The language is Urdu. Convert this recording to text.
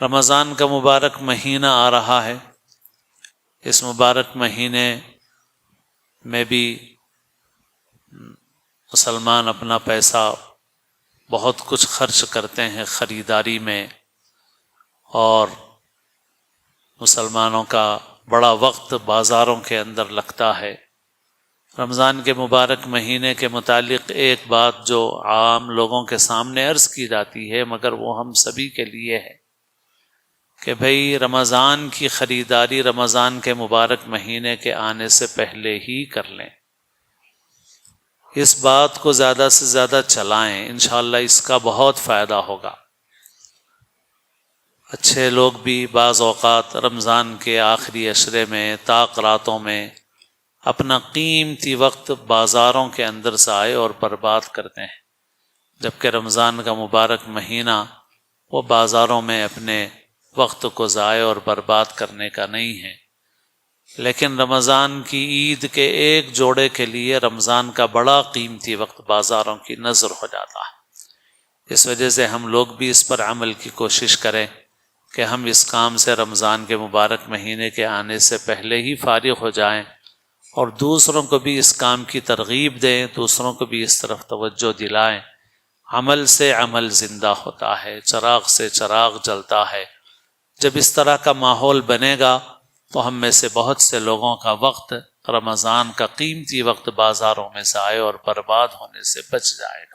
رمضان کا مبارک مہینہ آ رہا ہے۔ اس مبارک مہینے میں بھی مسلمان اپنا پیسہ بہت کچھ خرچ کرتے ہیں خریداری میں، اور مسلمانوں کا بڑا وقت بازاروں کے اندر لگتا ہے۔ رمضان کے مبارک مہینے کے متعلق ایک بات جو عام لوگوں کے سامنے عرض کی جاتی ہے، مگر وہ ہم سبھی کے لیے ہے کہ بھئی رمضان کی خریداری رمضان کے مبارک مہینے کے آنے سے پہلے ہی کر لیں۔ اس بات کو زیادہ سے زیادہ چلائیں، انشاءاللہ اس کا بہت فائدہ ہوگا۔ اچھے لوگ بھی بعض اوقات رمضان کے آخری عشرے میں طاق راتوں میں اپنا قیمتی وقت بازاروں کے اندر ضائع اور برباد کرتے ہیں، جبکہ رمضان کا مبارک مہینہ وہ بازاروں میں اپنے وقت کو ضائع اور برباد کرنے کا نہیں ہے، لیکن رمضان کی عید کے ایک جوڑے کے لیے رمضان کا بڑا قیمتی وقت بازاروں کی نظر ہو جاتا ہے۔ اس وجہ سے ہم لوگ بھی اس پر عمل کی کوشش کریں کہ ہم اس کام سے رمضان کے مبارک مہینے کے آنے سے پہلے ہی فارغ ہو جائیں، اور دوسروں کو بھی اس کام کی ترغیب دیں، دوسروں کو بھی اس طرف توجہ دلائیں۔ عمل سے عمل زندہ ہوتا ہے، چراغ سے چراغ جلتا ہے۔ جب اس طرح کا ماحول بنے گا تو ہم میں سے بہت سے لوگوں کا وقت، رمضان کا قیمتی وقت بازاروں میں ضائع اور برباد ہونے سے بچ جائے گا۔